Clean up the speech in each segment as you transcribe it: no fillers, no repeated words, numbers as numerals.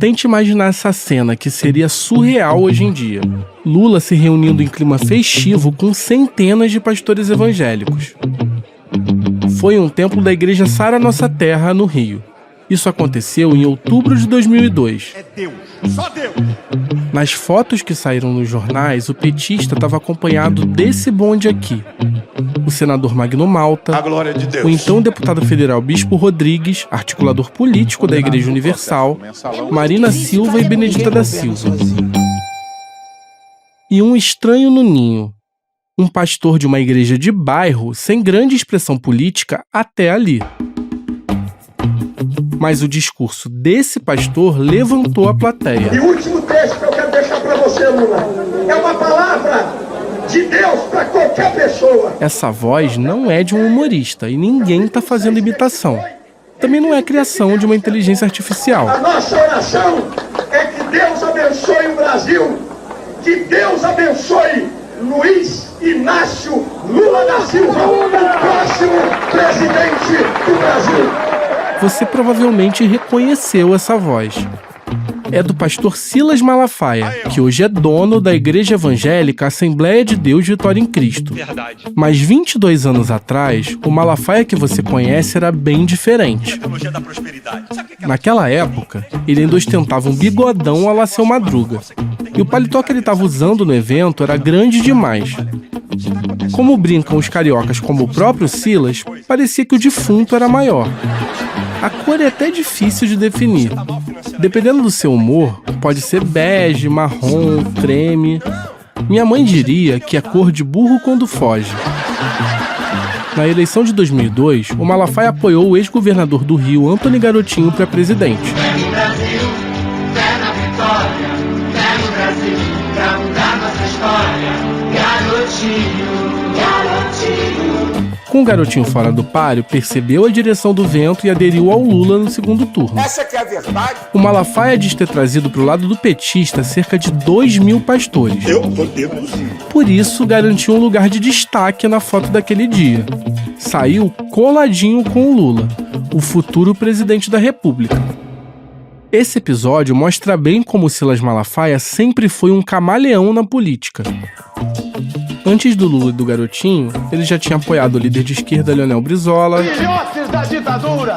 Tente imaginar essa cena, que seria surreal hoje em dia. Lula se reunindo em clima festivo com centenas de pastores evangélicos. Foi um templo da igreja Sara Nossa Terra, no Rio. Isso aconteceu em outubro de 2002. É Deus, só Deus. Nas fotos que saíram nos jornais, o petista estava acompanhado desse bonde aqui. O senador Magno Malta, A glória de Deus. o então deputado federal Bispo Rodrigues, articulador político da Igreja Universal, Marina Silva e Benedita da Silva. E um estranho no ninho, um pastor de uma igreja de bairro sem grande expressão política até ali. Mas o discurso desse pastor levantou a plateia. E o último texto que eu quero deixar para você, Lula, é uma palavra de Deus para qualquer pessoa. Essa voz não é de um humorista e ninguém está fazendo imitação. Também não é criação de uma inteligência artificial. A nossa oração é que Deus abençoe o Brasil, que Deus abençoe Luiz Inácio Lula da Silva, o próximo presidente do Brasil. Você provavelmente reconheceu essa voz. É do pastor Silas Malafaia, que hoje é dono da Igreja Evangélica Assembleia de Deus Vitória em Cristo. Verdade. Mas 22 anos atrás, o Malafaia que você conhece era bem diferente. Teologia da prosperidade. Sabe o que é? Naquela época, ele ainda ostentava um bigodão à la Seu Madruga. E o paletó que ele estava usando no evento era grande demais. Como brincam os cariocas como o próprio Silas, parecia que o defunto era maior. A cor é até difícil de definir. Dependendo do seu humor, pode ser bege, marrom, creme. Minha mãe diria que é cor de burro quando foge. Na eleição de 2002, o Malafaia apoiou o ex-governador do Rio, Antony Garotinho, para presidente. Fé no Brasil, fé na vitória, fé no Brasil, pra mudar nossa história. Garotinho, garotinho. Com o Garotinho fora do páreo, percebeu a direção do vento e aderiu ao Lula no segundo turno. Essa que é a verdade. O Malafaia diz ter trazido para o lado do petista cerca de 2.000 pastores. Eu tô deduzindo. Por isso, garantiu um lugar de destaque na foto daquele dia. Saiu coladinho com o Lula, o futuro presidente da República. Esse episódio mostra bem como Silas Malafaia sempre foi um camaleão na política. Antes do Lula e do Garotinho, ele já tinha apoiado o líder de esquerda Leonel Brizola,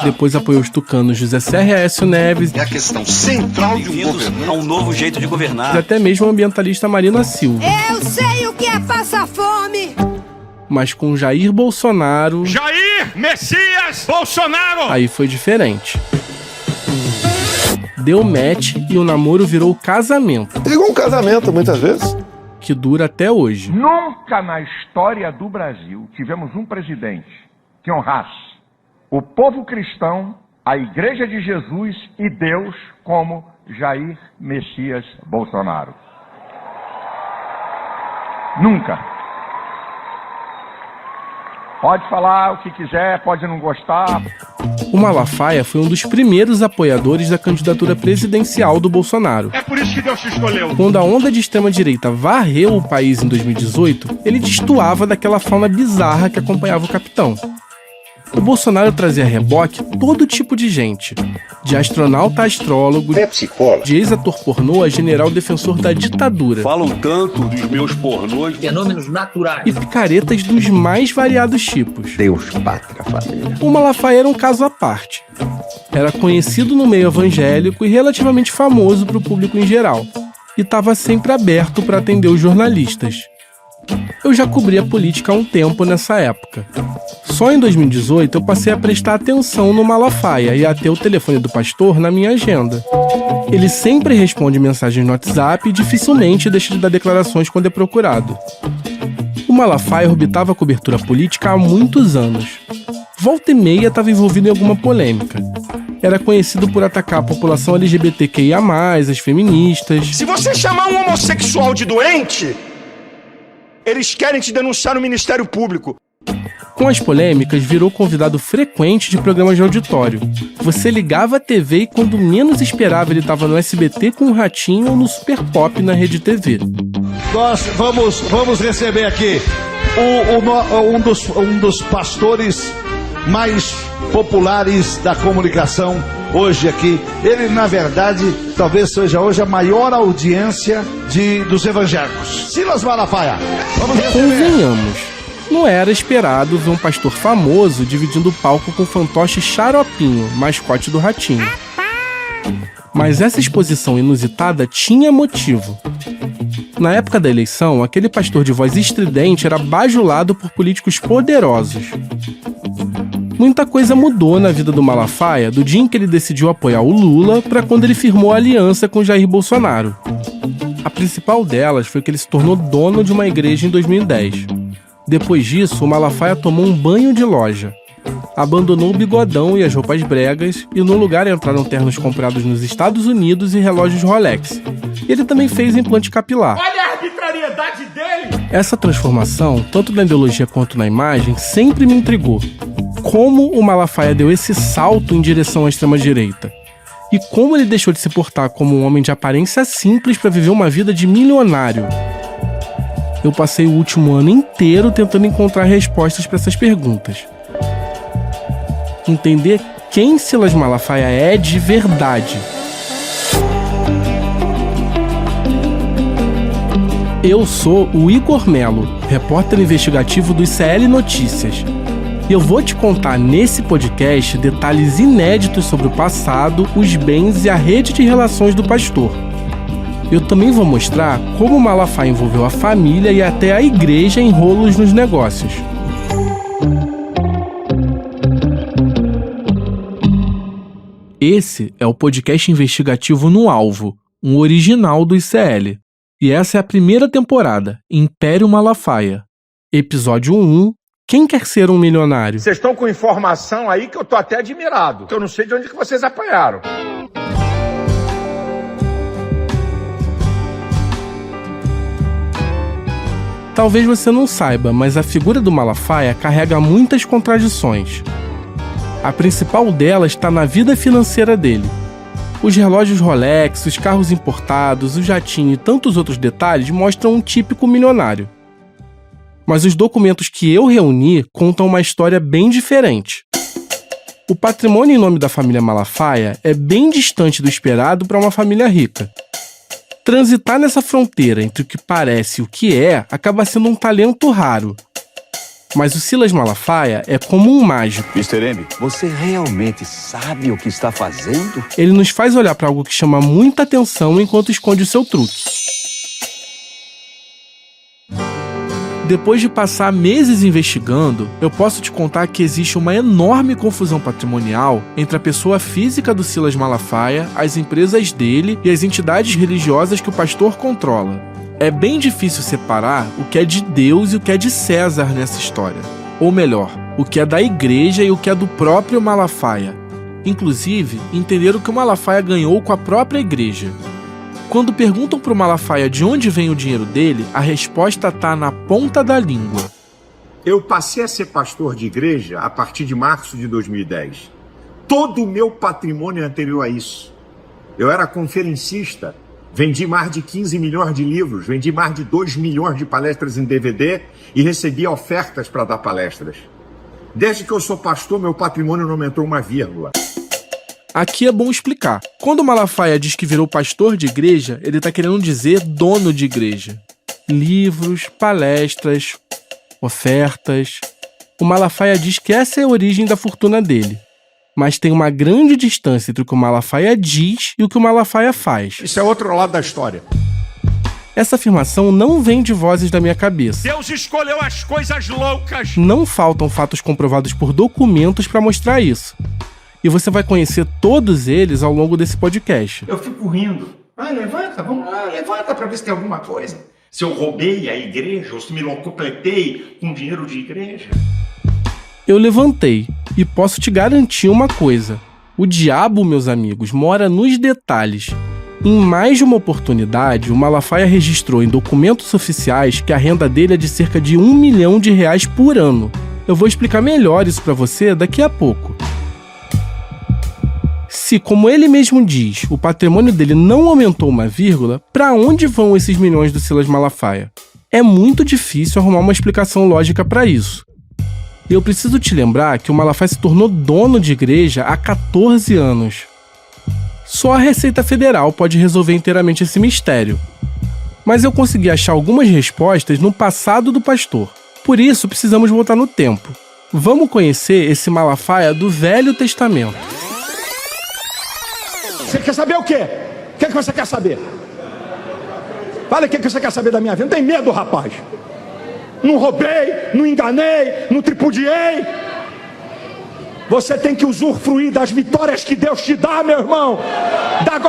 depois apoiou os tucanos José Serra e Aécio Neves, É a questão central de um governo. A um novo jeito de governar. e até mesmo a ambientalista Marina Silva. Eu sei o que é passar fome! Mas com Jair Bolsonaro, Jair Messias Bolsonaro. aí foi diferente. Deu match e o namoro virou casamento, Igual um casamento, muitas vezes. que dura até hoje. Nunca na história do Brasil tivemos um presidente que honrasse o povo cristão, a Igreja de Jesus e Deus como Jair Messias Bolsonaro. Nunca. Pode falar o que quiser, pode não gostar. O Malafaia foi um dos primeiros apoiadores da candidatura presidencial do Bolsonaro. É por isso que Deus te escolheu. Quando a onda de extrema-direita varreu o país em 2018, ele destoava daquela fauna bizarra que acompanhava o capitão. O Bolsonaro trazia a reboque todo tipo de gente, de astronauta a astrólogo, de ex-ator pornô a general defensor da ditadura, Falam tanto dos meus pornôs. Fenômenos naturais. e picaretas dos mais variados tipos. Deus, pátria, família. O Malafaia era um caso à parte. Era conhecido no meio evangélico e relativamente famoso para o público em geral, e estava sempre aberto para atender os jornalistas. Eu já cobri a política há um tempo nessa época. Só em 2018 eu passei a prestar atenção no Malafaia e a ter o telefone do pastor na minha agenda. Ele sempre responde mensagens no WhatsApp e dificilmente deixa de dar declarações quando é procurado. O Malafaia orbitava a cobertura política há muitos anos. Volta e meia estava envolvido em alguma polêmica. Era conhecido por atacar a população LGBTQIA+, as feministas. Se você chamar um homossexual de doente, eles querem te denunciar no Ministério Público. Com as polêmicas, virou convidado frequente de programas de auditório. Você ligava a TV e quando menos esperava ele estava no SBT com o Ratinho ou no Super Pop na Rede TV. Nós vamos receber aqui um dos pastores mais populares da comunicação hoje aqui. Ele, na verdade, talvez seja hoje a maior audiência dos evangélicos. Silas Malafaia. Vamos receber. Convenhamos, não era esperado ver um pastor famoso dividindo o palco com o fantoche Xaropinho, mascote do Ratinho. Mas essa exposição inusitada tinha motivo. Na época da eleição, aquele pastor de voz estridente era bajulado por políticos poderosos. Muita coisa mudou na vida do Malafaia do dia em que ele decidiu apoiar o Lula para quando ele firmou a aliança com Jair Bolsonaro. A principal delas foi que ele se tornou dono de uma igreja em 2010. Depois disso, o Malafaia tomou um banho de loja. Abandonou o bigodão e as roupas bregas e no lugar entraram ternos comprados nos Estados Unidos e relógios Rolex. Ele também fez implante capilar. Olha a arbitrariedade dele! Essa transformação, tanto na ideologia quanto na imagem, sempre me intrigou. Como o Malafaia deu esse salto em direção à extrema-direita? E como ele deixou de se portar como um homem de aparência simples para viver uma vida de milionário? Eu passei o último ano inteiro tentando encontrar respostas para essas perguntas. Entender quem Silas Malafaia é de verdade. Eu sou o Igor Melo, repórter investigativo do ICL Notícias. E eu vou te contar nesse podcast detalhes inéditos sobre o passado, os bens e a rede de relações do pastor. Eu também vou mostrar como Malafaia envolveu a família e até a igreja em rolos nos negócios. Esse é o podcast investigativo No Alvo, um original do ICL. E essa é a primeira temporada, Império Malafaia. Episódio 1, Quem Quer Ser um Milionário? Vocês estão com informação aí que eu tô até admirado. Que eu não sei de onde que vocês apanharam. Talvez você não saiba, mas a figura do Malafaia carrega muitas contradições. A principal delas está na vida financeira dele. Os relógios Rolex, os carros importados, o jatinho e tantos outros detalhes mostram um típico milionário. Mas os documentos que eu reuni contam uma história bem diferente. O patrimônio em nome da família Malafaia é bem distante do esperado para uma família rica. Transitar nessa fronteira entre o que parece e o que é acaba sendo um talento raro. Mas o Silas Malafaia é como um mágico. Mr. M, você realmente sabe o que está fazendo? Ele nos faz olhar para algo que chama muita atenção enquanto esconde o seu truque. Depois de passar meses investigando, eu posso te contar que existe uma enorme confusão patrimonial entre a pessoa física do Silas Malafaia, as empresas dele e as entidades religiosas que o pastor controla. É bem difícil separar o que é de Deus e o que é de César nessa história. Ou melhor, o que é da igreja e o que é do próprio Malafaia. Inclusive, entender o que o Malafaia ganhou com a própria igreja. Quando perguntam para o Malafaia de onde vem o dinheiro dele, a resposta está na ponta da língua. Eu passei a ser pastor de igreja a partir de março de 2010. Todo o meu patrimônio é anterior a isso. Eu era conferencista. Vendi mais de 15 milhões de livros, vendi mais de 2 milhões de palestras em DVD e recebi ofertas para dar palestras. Desde que eu sou pastor, meu patrimônio não aumentou uma vírgula. Aqui é bom explicar. Quando o Malafaia diz que virou pastor de igreja, ele está querendo dizer dono de igreja. Livros, palestras, ofertas. O Malafaia diz que essa é a origem da fortuna dele. Mas tem uma grande distância entre o que o Malafaia diz e o que o Malafaia faz. Isso é outro lado da história. Essa afirmação não vem de vozes da minha cabeça. Deus escolheu as coisas loucas. Não faltam fatos comprovados por documentos para mostrar isso. E você vai conhecer todos eles ao longo desse podcast. Eu fico rindo. Levanta, vamos lá, levanta para ver se tem alguma coisa. Se eu roubei a igreja ou se me locupletei com dinheiro de igreja. Eu levantei e posso te garantir uma coisa. O diabo, meus amigos, mora nos detalhes. Em mais de uma oportunidade, o Malafaia registrou em documentos oficiais que a renda dele é de cerca de R$1 milhão por ano. Eu vou explicar melhor isso para você daqui a pouco. Se, como ele mesmo diz, o patrimônio dele não aumentou uma vírgula, para onde vão esses milhões do Silas Malafaia? É muito difícil arrumar uma explicação lógica para isso. E eu preciso te lembrar que o Malafaia se tornou dono de igreja há 14 anos. Só a Receita Federal pode resolver inteiramente esse mistério. Mas eu consegui achar algumas respostas no passado do pastor. Por isso, precisamos voltar no tempo. Vamos conhecer esse Malafaia do Velho Testamento. Você quer saber o quê? O que você quer saber? Fala o que você quer saber da minha vida. Não tem medo, rapaz. Não roubei, não enganei, não tripudiei. Você tem que usufruir das vitórias que Deus te dá, meu irmão.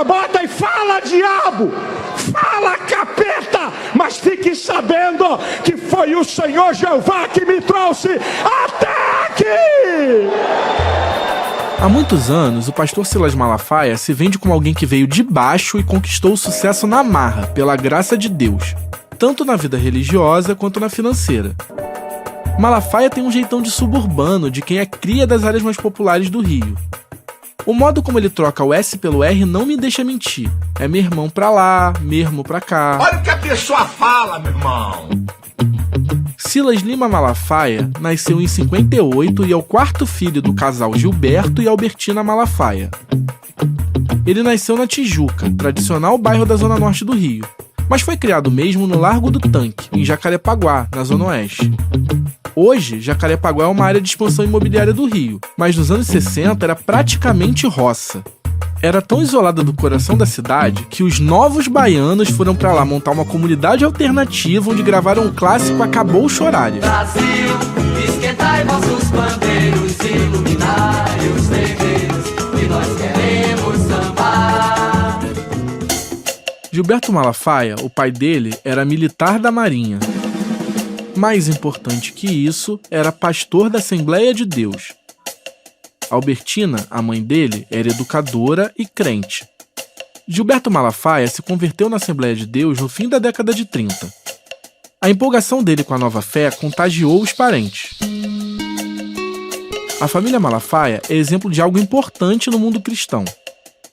Bota e fala, diabo. Fala, capeta. Mas fique sabendo que foi o Senhor Jeová que me trouxe até aqui. Há muitos anos, o pastor Silas Malafaia se vende como alguém que veio de baixo e conquistou o sucesso na marra, pela graça de Deus, tanto na vida religiosa quanto na financeira. Malafaia tem um jeitão de suburbano, de quem é cria das áreas mais populares do Rio. O modo como ele troca o S pelo R não me deixa mentir. É meu irmão pra lá, meu irmão pra cá. Olha o que a pessoa fala, meu irmão. Silas Lima Malafaia nasceu em 58 e é o quarto filho do casal Gilberto e Albertina Malafaia. Ele nasceu na Tijuca, tradicional bairro da zona norte do Rio, mas foi criado mesmo no Largo do Tanque, em Jacarepaguá, na zona oeste. Hoje, Jacarepaguá é uma área de expansão imobiliária do Rio, mas nos anos 60 era praticamente roça. Era tão isolada do coração da cidade que os novos baianos foram pra lá montar uma comunidade alternativa onde gravaram o clássico Acabou Chorar. Brasil, esquentai vossos bandeiros, iluminai os terreiros, que nós queremos sambar. Gilberto Malafaia, o pai dele, era militar da Marinha. Mais importante que isso, era pastor da Assembleia de Deus. Albertina, a mãe dele, era educadora e crente. Gilberto Malafaia se converteu na Assembleia de Deus no fim da década de 30. A empolgação dele com a nova fé contagiou os parentes. A família Malafaia é exemplo de algo importante no mundo cristão.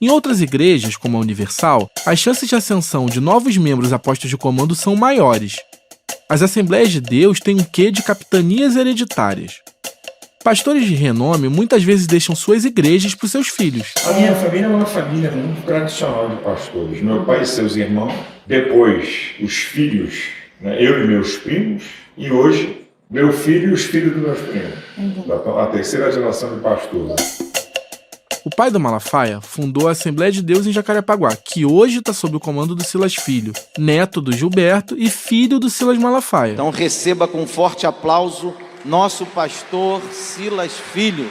Em outras igrejas, como a Universal, as chances de ascensão de novos membros a postos de comando são maiores. As Assembleias de Deus têm um quê de capitanias hereditárias. Pastores de renome muitas vezes deixam suas igrejas para os seus filhos. A minha família é uma família muito tradicional de pastores. Meu pai e seus irmãos, depois os filhos, né, eu e meus primos, e hoje meu filho e os filhos dos meus primos. A terceira geração de pastores. O pai do Malafaia fundou a Assembleia de Deus em Jacarepaguá, que hoje está sob o comando do Silas Filho, neto do Gilberto e filho do Silas Malafaia. Então receba com um forte aplauso nosso pastor Silas Filho.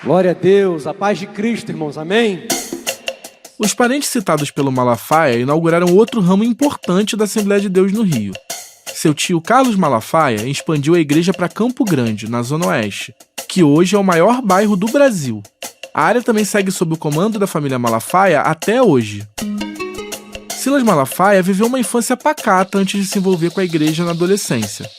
Glória a Deus, a paz de Cristo, irmãos, amém? Os parentes citados pelo Malafaia inauguraram outro ramo importante da Assembleia de Deus no Rio. Seu tio Carlos Malafaia expandiu a igreja para Campo Grande, na Zona Oeste, que hoje é o maior bairro do Brasil. A área também segue sob o comando da família Malafaia até hoje. Silas Malafaia viveu uma infância pacata antes de se envolver com a igreja na adolescência.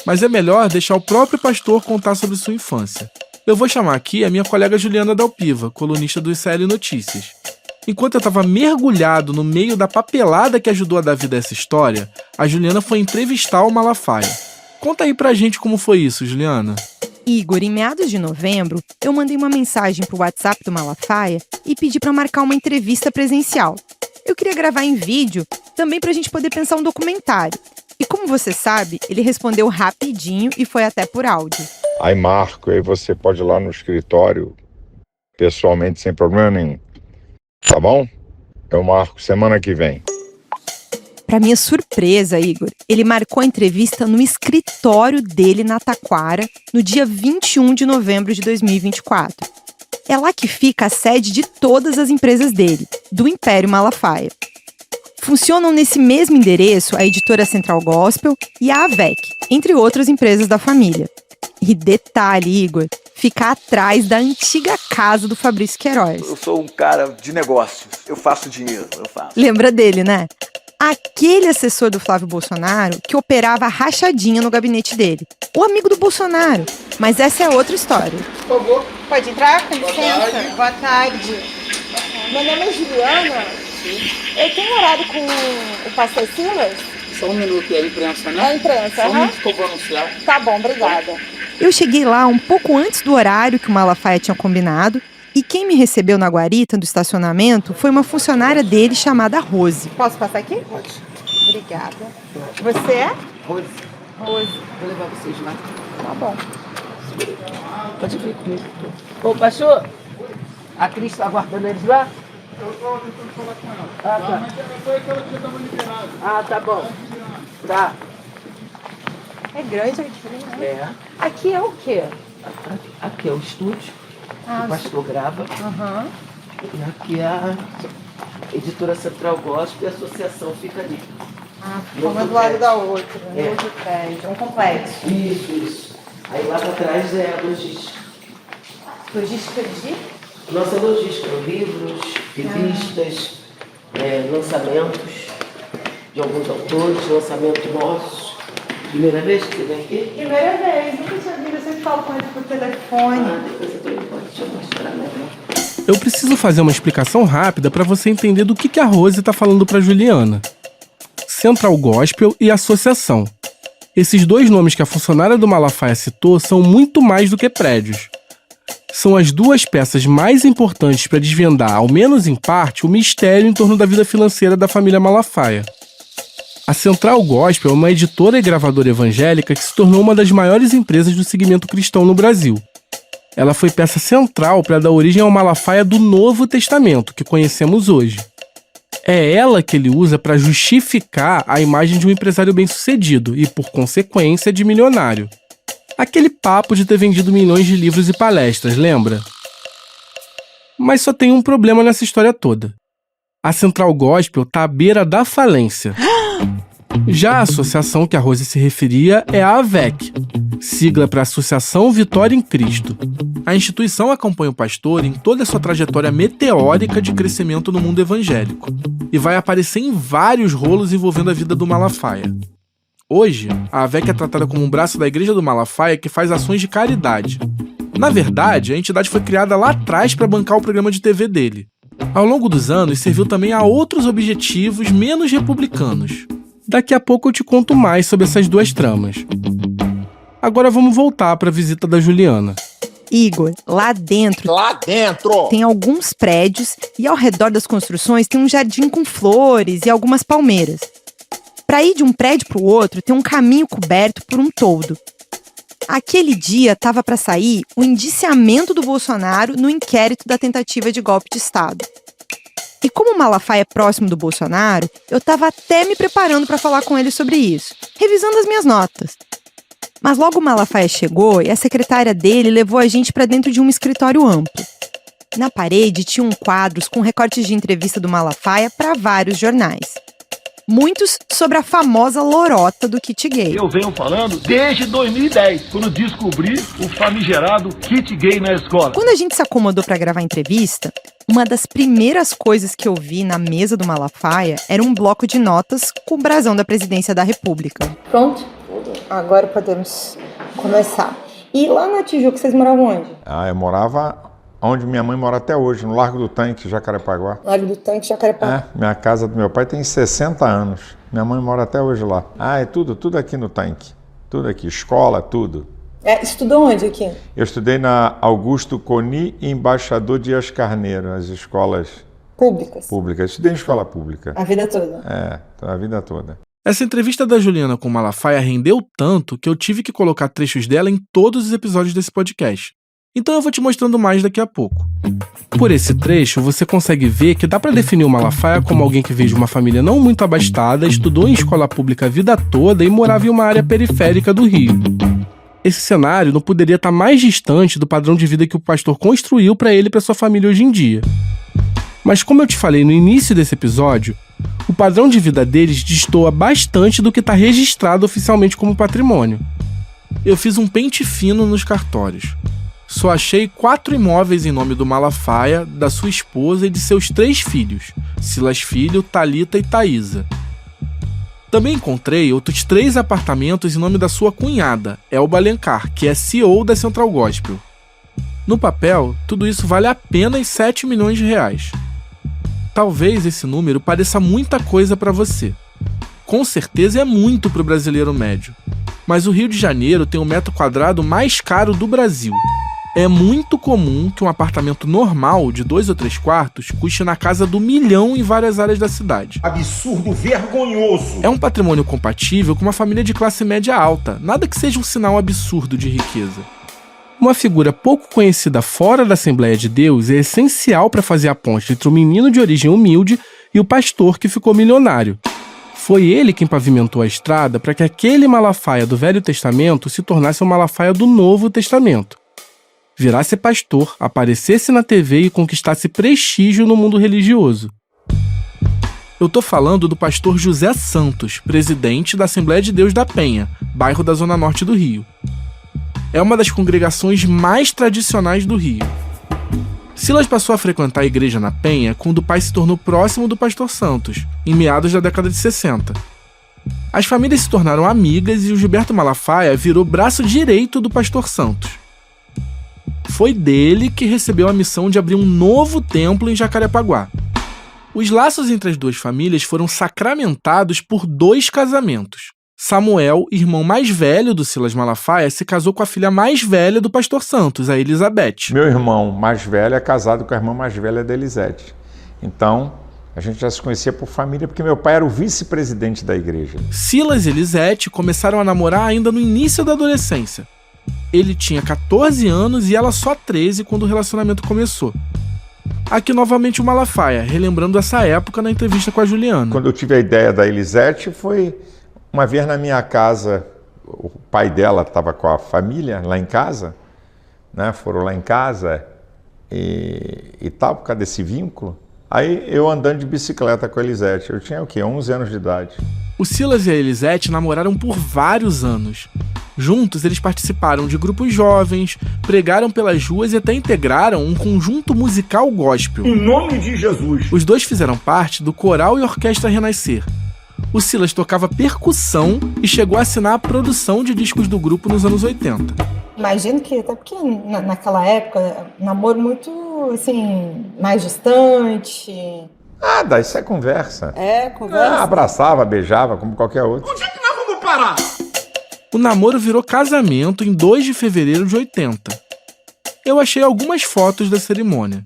Mas é melhor deixar o próprio pastor contar sobre sua infância. Eu vou chamar aqui a minha colega Juliana Dalpiva, colunista do ICL Notícias. Enquanto eu estava mergulhado no meio da papelada que ajudou a dar vida a essa história, a Juliana foi entrevistar o Malafaia. Conta aí pra gente como foi isso, Juliana. Igor, em meados de novembro, eu mandei uma mensagem pro WhatsApp do Malafaia e pedi para marcar uma entrevista presencial. Eu queria gravar em vídeo, também pra gente poder pensar um documentário. E como você sabe, ele respondeu rapidinho e foi até por áudio. Aí marco, aí você pode ir lá no escritório, pessoalmente, sem problema nenhum. Tá bom? Eu marco semana que vem. Para minha surpresa, Igor, ele marcou a entrevista no escritório dele na Taquara, no dia 21 de novembro de 2024. É lá que fica a sede de todas as empresas dele, do Império Malafaia. Funcionam nesse mesmo endereço a Editora Central Gospel e a AVEC, entre outras empresas da família. E detalhe, Igor, fica atrás da antiga casa do Fabrício Queiroz. Eu sou um cara de negócios, eu faço dinheiro, eu faço. Lembra dele, né? Aquele assessor do Flávio Bolsonaro que operava a rachadinha no gabinete dele. O amigo do Bolsonaro. Mas essa é outra história. Por favor. Pode entrar? Com licença. Boa tarde. Meu nome é Juliana. Eu tenho horário com o pastor Silas? Só um minuto, é a imprensa, né? É a imprensa, Só um minuto que eu vou anunciar. Tá bom, obrigada. Eu cheguei lá um pouco antes do horário que o Malafaia tinha combinado e quem me recebeu na guarita do estacionamento foi uma funcionária dele chamada Rose. Posso passar aqui? Pode. Obrigada. Você é? Rose. Rose. Vou levar vocês lá. Tá bom. Pode vir comigo. Ô, pastor, a Cris está aguardando eles lá? Eu estou tentando falar com ela. Ah, tá. Mas ela foi aquela que estava liberada. Ah, tá bom. Tá. É grande, é diferente, né? É. Aqui é o quê? Aqui é o estúdio. Ah, o pastor grava. Aham. E aqui é a editora Central Gospel e a associação fica ali. Ah, uma do lado da outra, É. no outro prédio, um complexo. Isso. Aí lá pra trás é a logística. Logística de? Nossa logística, livros, revistas, lançamentos de alguns autores, lançamentos nossos. Primeira vez que você vem aqui? Primeira vez, nunca tinha vindo, eu sempre falo com ele por telefone. Depois eu pode te mostrar melhor. Eu preciso fazer uma explicação rápida para você entender do que a Rose está falando para Juliana. Central Gospel e Associação. Esses dois nomes que a funcionária do Malafaia citou são muito mais do que prédios. São as duas peças mais importantes para desvendar, ao menos em parte, o mistério em torno da vida financeira da família Malafaia. A Central Gospel é uma editora e gravadora evangélica que se tornou uma das maiores empresas do segmento cristão no Brasil. Ela foi peça central para dar origem ao Malafaia do Novo Testamento, que conhecemos hoje. É ela que ele usa para justificar a imagem de um empresário bem-sucedido e, por consequência, de milionário. Aquele papo de ter vendido milhões de livros e palestras, lembra? Mas só tem um problema nessa história toda. A Central Gospel tá à beira da falência. Já a associação que a Rose se referia é a AVEC, sigla para Associação Vitória em Cristo. A instituição acompanha o pastor em toda a sua trajetória meteórica de crescimento no mundo evangélico e vai aparecer em vários rolos envolvendo a vida do Malafaia. Hoje, a AVEC é tratada como um braço da Igreja do Malafaia que faz ações de caridade. Na verdade, a entidade foi criada lá atrás para bancar o programa de TV dele. Ao longo dos anos, serviu também a outros objetivos menos republicanos. Daqui a pouco eu te conto mais sobre essas duas tramas. Agora vamos voltar para a visita da Juliana. Igor, lá dentro tem alguns prédios e ao redor das construções tem um jardim com flores e algumas palmeiras. Para ir de um prédio para o outro tem um caminho coberto por um toldo. Aquele dia estava para sair o indiciamento do Bolsonaro no inquérito da tentativa de golpe de Estado. E como o Malafaia é próximo do Bolsonaro, eu estava até me preparando para falar com ele sobre isso, revisando as minhas notas. Mas logo o Malafaia chegou e a secretária dele levou a gente para dentro de um escritório amplo. Na parede tinham quadros com recortes de entrevista do Malafaia para vários jornais. Muitos sobre a famosa lorota do kit gay. Eu venho falando desde 2010, quando descobri o famigerado kit gay na escola. Quando a gente se acomodou para gravar a entrevista, uma das primeiras coisas que eu vi na mesa do Malafaia era um bloco de notas com o brasão da Presidência da República. Pronto? Agora podemos começar. E lá na Tijuca, vocês moravam onde? Eu morava onde minha mãe mora até hoje, no Largo do Tanque, Jacarepaguá. Largo do Tanque, Jacarepaguá. Minha casa do meu pai tem 60 anos. Minha mãe mora até hoje lá. É tudo aqui no Tanque. Tudo aqui, escola, tudo. Estudou onde aqui? Eu estudei na Augusto Coni e Embaixador Dias Carneiro, as escolas públicas. Estudei em escola pública. A vida toda? A vida toda. Essa entrevista da Juliana com o Malafaia rendeu tanto que eu tive que colocar trechos dela em todos os episódios desse podcast. Então eu vou te mostrando mais daqui a pouco. Por esse trecho, você consegue ver que dá para definir o Malafaia como alguém que veio de uma família não muito abastada, estudou em escola pública a vida toda e morava em uma área periférica do Rio. Esse cenário não poderia estar mais distante do padrão de vida que o pastor construiu para ele e para sua família hoje em dia. Mas como eu te falei no início desse episódio, o padrão de vida deles destoa bastante do que está registrado oficialmente como patrimônio. Eu fiz um pente fino nos cartórios. Só achei 4 imóveis em nome do Malafaia, da sua esposa e de seus 3 filhos, Silas Filho, Thalita e Thaísa. Também encontrei outros 3 apartamentos em nome da sua cunhada, Elba Alencar, que é CEO da Central Gospel. No papel, tudo isso vale apenas 7 milhões de reais. Talvez esse número pareça muita coisa para você. Com certeza é muito para o brasileiro médio. Mas o Rio de Janeiro tem o metro quadrado mais caro do Brasil. É muito comum que um apartamento normal de 2 ou 3 quartos custe na casa do 1 milhão em várias áreas da cidade. Absurdo, vergonhoso. É um patrimônio compatível com uma família de classe média alta, nada que seja um sinal absurdo de riqueza. Uma figura pouco conhecida fora da Assembleia de Deus é essencial para fazer a ponte entre o menino de origem humilde e o pastor que ficou milionário. Foi ele quem pavimentou a estrada para que aquele Malafaia do Velho Testamento se tornasse um Malafaia do Novo Testamento. Virasse pastor, aparecesse na TV e conquistasse prestígio no mundo religioso. Eu tô falando do pastor José Santos, presidente da Assembleia de Deus da Penha, bairro da Zona Norte do Rio. É uma das congregações mais tradicionais do Rio. Silas passou a frequentar a igreja na Penha quando o pai se tornou próximo do pastor Santos, em meados da década de 60. As famílias se tornaram amigas e o Gilberto Malafaia virou braço direito do pastor Santos. Foi dele que recebeu a missão de abrir um novo templo em Jacarepaguá. Os laços entre as duas famílias foram sacramentados por 2 casamentos. Samuel, irmão mais velho do Silas Malafaia, se casou com a filha mais velha do pastor Santos, a Elizabeth. Meu irmão mais velho é casado com a irmã mais velha da Elisete. Então, a gente já se conhecia por família, porque meu pai era o vice-presidente da igreja. Silas e Elisete começaram a namorar ainda no início da adolescência. Ele tinha 14 anos e ela só 13 quando o relacionamento começou. Aqui novamente o Malafaia, relembrando essa época na entrevista com a Juliana. Quando eu tive a ideia da Elisete, foi uma vez na minha casa, o pai dela estava com a família lá em casa, né? Foram lá em casa e tal, por causa desse vínculo. Aí eu andando de bicicleta com a Elisete, eu tinha o quê? 11 anos de idade. O Silas e a Elisete namoraram por vários anos. Juntos, eles participaram de grupos jovens, pregaram pelas ruas e até integraram um conjunto musical gospel. Em nome de Jesus. Os dois fizeram parte do Coral e Orquestra Renascer. O Silas tocava percussão e chegou a assinar a produção de discos do grupo nos anos 80. Imagino que, até porque naquela época, namoro muito, assim, mais distante. Nada, isso é conversa. É, conversa? Abraçava, beijava, como qualquer outro. Onde é que nós vamos parar? O namoro virou casamento em 2 de fevereiro de 80. Eu achei algumas fotos da cerimônia.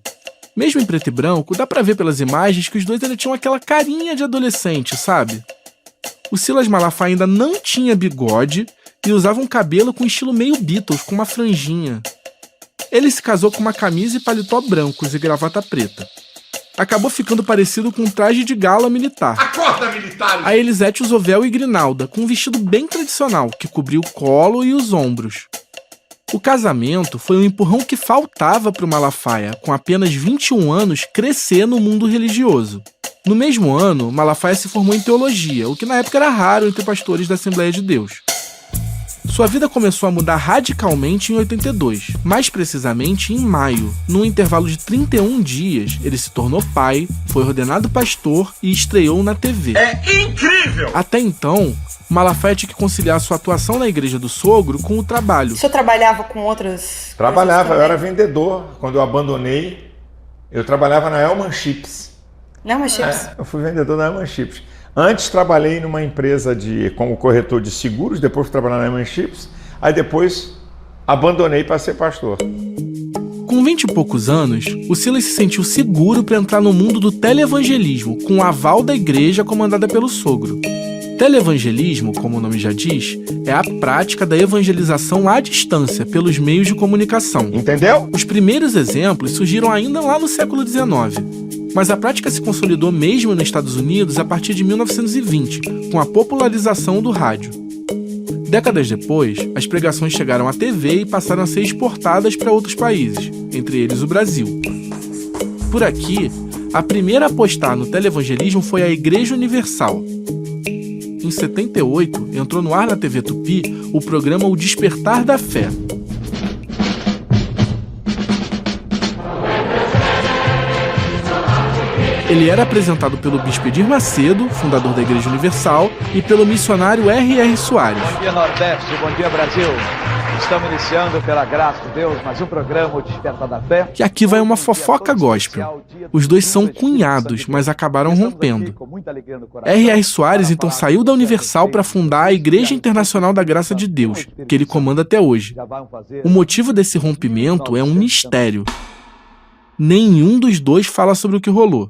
Mesmo em preto e branco, dá pra ver pelas imagens que os dois ainda tinham aquela carinha de adolescente, sabe? O Silas Malafaia ainda não tinha bigode e usava um cabelo com estilo meio Beatles, com uma franjinha. Ele se casou com uma camisa e paletó brancos e gravata preta. Acabou ficando parecido com um traje de gala militar. Acorda, militares! A Elisete usou véu e grinalda, com um vestido bem tradicional, que cobria o colo e os ombros. O casamento foi um empurrão que faltava para o Malafaia, com apenas 21 anos, crescer no mundo religioso. No mesmo ano, Malafaia se formou em teologia, o que na época era raro entre pastores da Assembleia de Deus. Sua vida começou a mudar radicalmente em 82, mais precisamente em maio. Num intervalo de 31 dias, ele se tornou pai, foi ordenado pastor e estreou na TV. É incrível! Até então, Malafaia tinha que conciliar sua atuação na igreja do sogro com o trabalho. O senhor trabalhava com outras... Trabalhava, eu era vendedor. Quando eu abandonei, eu trabalhava na Elman Chips. Elman Chips? Eu fui vendedor da Elman Chips. Antes trabalhei numa empresa como corretor de seguros, depois fui trabalhar na Elman Chips, aí depois abandonei para ser pastor. Com 20 e poucos anos, o Silas se sentiu seguro para entrar no mundo do televangelismo, com o aval da igreja comandada pelo sogro. Televangelismo, como o nome já diz, é a prática da evangelização à distância, pelos meios de comunicação. Entendeu? Os primeiros exemplos surgiram ainda lá no século XIX. Mas a prática se consolidou mesmo nos Estados Unidos a partir de 1920, com a popularização do rádio. Décadas depois, as pregações chegaram à TV e passaram a ser exportadas para outros países, entre eles o Brasil. Por aqui, a primeira a apostar no televangelismo foi a Igreja Universal. Em 78, entrou no ar na TV Tupi o programa O Despertar da Fé. Ele era apresentado pelo bispo Edir Macedo, fundador da Igreja Universal, e pelo missionário R.R. Soares. Bom dia, Nordeste. Bom dia, Brasil. Estamos iniciando, pela graça de Deus, mais um programa, o Despertar da Fé. Que aqui vai uma fofoca gospel. Os dois são cunhados, mas acabaram rompendo. R.R. Soares então saiu da Universal para fundar a Igreja Internacional da Graça de Deus, que ele comanda até hoje. O motivo desse rompimento é um mistério. Nenhum dos dois fala sobre o que rolou.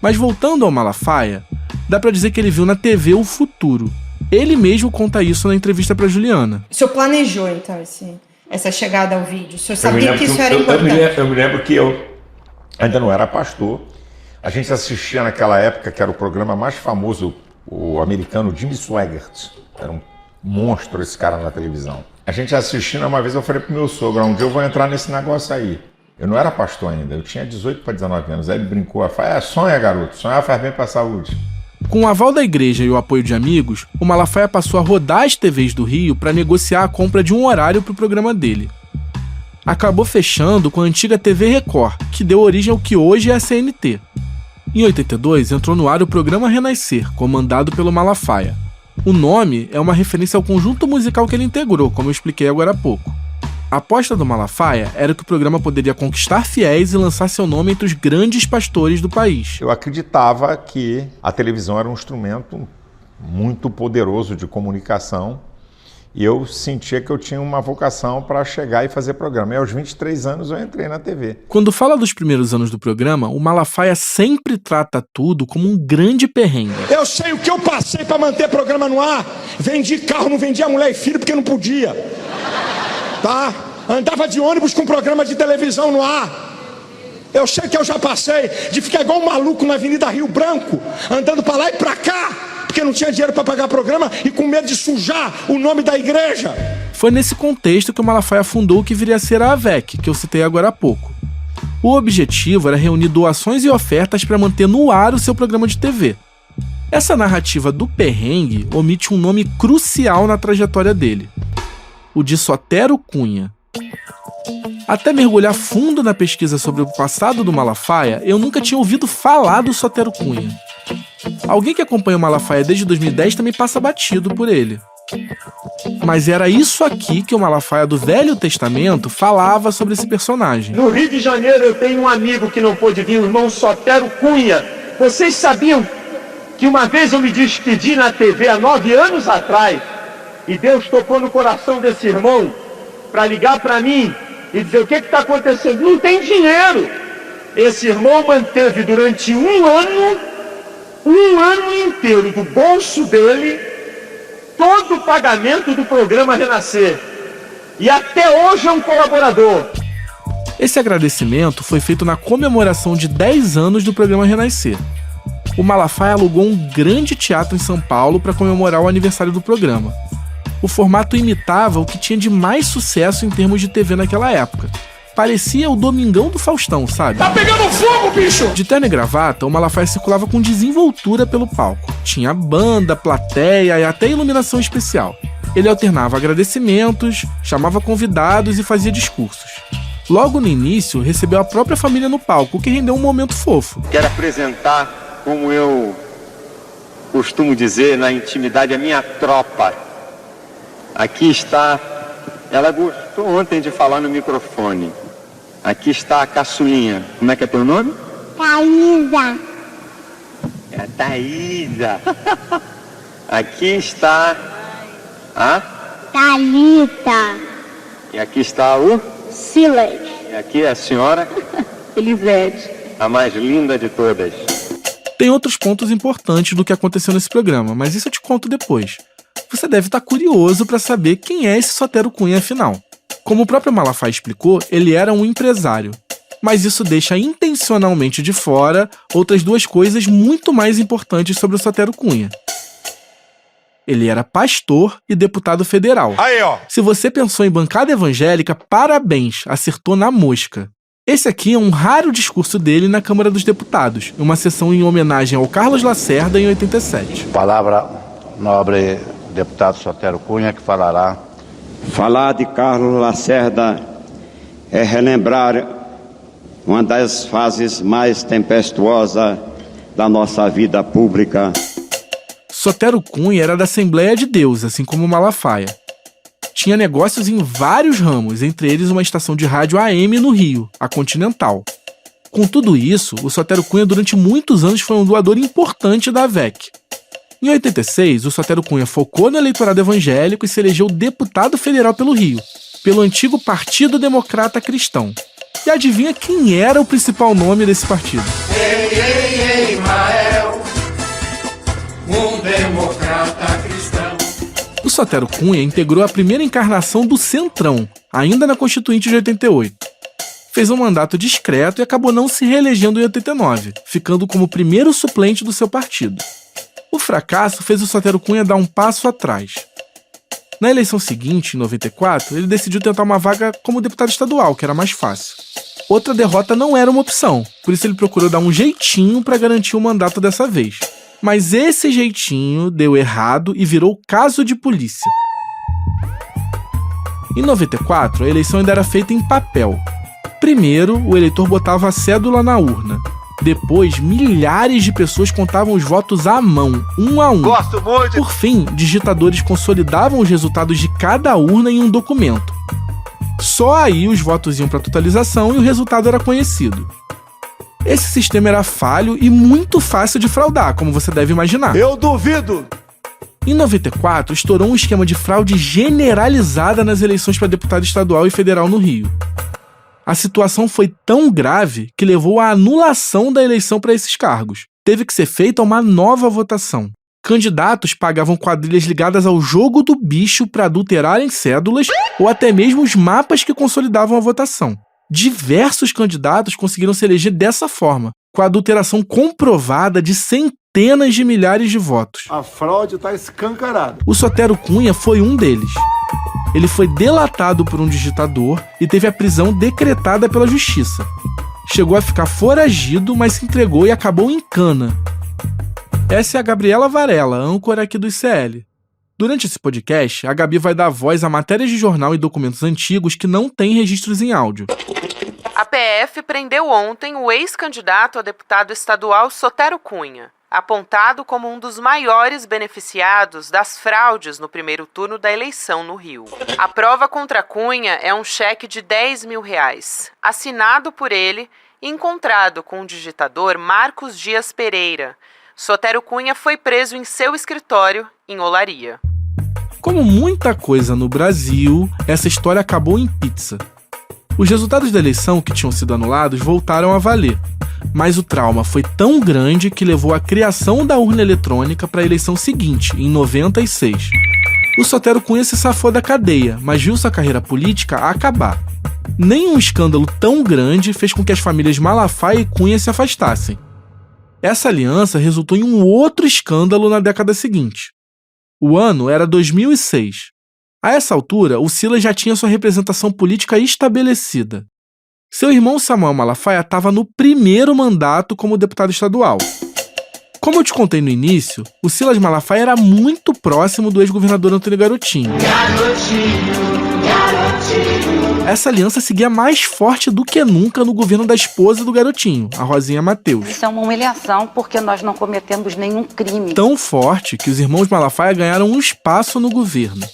Mas voltando ao Malafaia, dá pra dizer que ele viu na TV o futuro. Ele mesmo conta isso na entrevista pra Juliana. O senhor planejou, então, essa chegada ao vídeo? O senhor sabia que isso era importante? Eu me lembro que eu ainda não era pastor. A gente assistia naquela época, que era o programa mais famoso, o americano Jimmy Swaggart. Era um monstro esse cara na televisão. A gente assistindo, uma vez eu falei pro meu sogro, um dia eu vou entrar nesse negócio aí. Eu não era pastor ainda, eu tinha 18 para 19 anos. Aí ele brincou, falou, sonha garoto, sonhar faz bem pra saúde. Com o aval da igreja e o apoio de amigos, o Malafaia passou a rodar as TVs do Rio para negociar a compra de um horário para o programa dele. Acabou fechando com a antiga TV Record, que deu origem ao que hoje é a CNT. Em 82, entrou no ar o programa Renascer, comandado pelo Malafaia. O nome é uma referência ao conjunto musical que ele integrou, como eu expliquei agora há pouco. A aposta do Malafaia era que o programa poderia conquistar fiéis e lançar seu nome entre os grandes pastores do país. Eu acreditava que a televisão era um instrumento muito poderoso de comunicação e eu sentia que eu tinha uma vocação para chegar e fazer programa. E aos 23 anos eu entrei na TV. Quando fala dos primeiros anos do programa, o Malafaia sempre trata tudo como um grande perrengue. Eu sei o que eu passei para manter programa no ar. Vendi carro, não vendia mulher e filho porque não podia. Tá? Andava de ônibus com programa de televisão no ar. Eu sei que eu já passei de ficar igual um maluco na Avenida Rio Branco, andando para lá e para cá, porque não tinha dinheiro para pagar programa e com medo de sujar o nome da igreja. Foi nesse contexto que o Malafaia fundou o que viria a ser a AVEC, que eu citei agora há pouco. O objetivo era reunir doações e ofertas para manter no ar o seu programa de TV. Essa narrativa do perrengue omite um nome crucial na trajetória dele: o de Sotero Cunha. Até mergulhar fundo na pesquisa sobre o passado do Malafaia, eu nunca tinha ouvido falar do Sotero Cunha. Alguém que acompanha o Malafaia desde 2010 também passa batido por ele. Mas era isso aqui que o Malafaia do Velho Testamento falava sobre esse personagem. No Rio de Janeiro eu tenho um amigo que não pôde vir, o irmão Sotero Cunha. Vocês sabiam que uma vez eu me despedi na TV há 9 anos atrás e Deus tocou no coração desse irmão para ligar para mim e dizer o que está acontecendo? Não tem dinheiro. Esse irmão manteve durante um ano inteiro do bolso dele todo o pagamento do programa Renascer. E até hoje é um colaborador. Esse agradecimento foi feito na comemoração de 10 anos do programa Renascer. O Malafaia alugou um grande teatro em São Paulo para comemorar o aniversário do programa. O formato imitava o que tinha de mais sucesso em termos de TV naquela época. Parecia o Domingão do Faustão, sabe? Tá pegando fogo, bicho! De terno e gravata, o Malafaia circulava com desenvoltura pelo palco. Tinha banda, plateia e até iluminação especial. Ele alternava agradecimentos, chamava convidados e fazia discursos. Logo no início, recebeu a própria família no palco, o que rendeu um momento fofo. Quero apresentar, como eu costumo dizer na intimidade, a minha tropa. Aqui está, ela gostou ontem de falar no microfone. Aqui está a caçulinha. Como é que é teu nome? Thaísa. É a Thaísa. Aqui está a Thalita. E aqui está o Silas. E aqui é a senhora Elisete. A mais linda de todas. Tem outros pontos importantes do que aconteceu nesse programa, mas isso eu te conto depois. Você deve estar curioso para saber quem é esse Sotero Cunha afinal. Como o próprio Malafaia explicou, ele era um empresário. Mas isso deixa intencionalmente de fora outras duas coisas muito mais importantes sobre o Sotero Cunha. Ele era pastor e deputado federal. Aí, ó. Se você pensou em bancada evangélica, parabéns, acertou na mosca. Esse aqui é um raro discurso dele na Câmara dos Deputados, uma sessão em homenagem ao Carlos Lacerda em 87. Palavra nobre deputado Sotero Cunha, que falará. Falar de Carlos Lacerda é relembrar uma das fases mais tempestuosas da nossa vida pública. Sotero Cunha era da Assembleia de Deus, assim como Malafaia. tinha negócios em vários ramos, entre eles uma estação de rádio AM no Rio, a Continental. Com tudo isso, o Sotero Cunha durante muitos anos foi um doador importante da AVEC. Em 86, o Sotero Cunha focou no eleitorado evangélico e se elegeu deputado federal pelo Rio, pelo antigo Partido Democrata Cristão. E adivinha quem era o principal nome desse partido? Ei, ei, ei, Mael, um democrata cristão. O Sotero Cunha integrou a primeira encarnação do Centrão, ainda na Constituinte de 88. Fez um mandato discreto e acabou não se reelegendo em 89, ficando como primeiro suplente do seu partido. O fracasso fez o Sotero Cunha dar um passo atrás. Na eleição seguinte, em 94, ele decidiu tentar uma vaga como deputado estadual, que era mais fácil. Outra derrota não era uma opção, por isso ele procurou dar um jeitinho para garantir o mandato dessa vez. Mas esse jeitinho deu errado e virou caso de polícia. Em 94, a eleição ainda era feita em papel. Primeiro, o eleitor botava a cédula na urna. Depois, milhares de pessoas contavam os votos à mão, um a um. Gosto muito. Por fim, digitadores consolidavam os resultados de cada urna em um documento. Só aí os votos iam para a totalização e o resultado era conhecido. Esse sistema era falho e muito fácil de fraudar, como você deve imaginar. Eu duvido! Em 94, estourou um esquema de fraude generalizada nas eleições para deputado estadual e federal no Rio. A situação foi tão grave que levou à anulação da eleição para esses cargos. Teve que ser feita uma nova votação. Candidatos pagavam quadrilhas ligadas ao jogo do bicho para adulterarem cédulas ou até mesmo os mapas que consolidavam a votação. Diversos candidatos conseguiram se eleger dessa forma, com a adulteração comprovada de centenas de milhares de votos. A fraude está escancarada. O Sotero Cunha foi um deles. Ele foi delatado por um digitador e teve a prisão decretada pela justiça. Chegou a ficar foragido, mas se entregou e acabou em cana. Essa é a Gabriela Varela, âncora aqui do ICL. Durante esse podcast, a Gabi vai dar voz a matérias de jornal e documentos antigos que não têm registros em áudio. A PF prendeu ontem o ex-candidato a deputado estadual Sotero Cunha, apontado como um dos maiores beneficiados das fraudes no primeiro turno da eleição no Rio. A prova contra Cunha é um cheque de R$10 mil, assinado por ele e encontrado com o digitador Marcos Dias Pereira. Sotero Cunha foi preso em seu escritório, em Olaria. Como muita coisa no Brasil, essa história acabou em pizza. Os resultados da eleição que tinham sido anulados voltaram a valer, mas o trauma foi tão grande que levou à criação da urna eletrônica para a eleição seguinte, em 96. O Sotero Cunha se safou da cadeia, mas viu sua carreira política acabar. Nenhum escândalo tão grande fez com que as famílias Malafaia e Cunha se afastassem. Essa aliança resultou em um outro escândalo na década seguinte. O ano era 2006. A essa altura, o Silas já tinha sua representação política estabelecida. Seu irmão Samuel Malafaia estava no primeiro mandato como deputado estadual. Como eu te contei no início, o Silas Malafaia era muito próximo do ex-governador Antônio Garotinho. Essa aliança seguia mais forte do que nunca no governo da esposa do Garotinho, a Rosinha Mateus. Isso é uma humilhação porque nós não cometemos nenhum crime. Tão forte que os irmãos Malafaia ganharam um espaço no governo.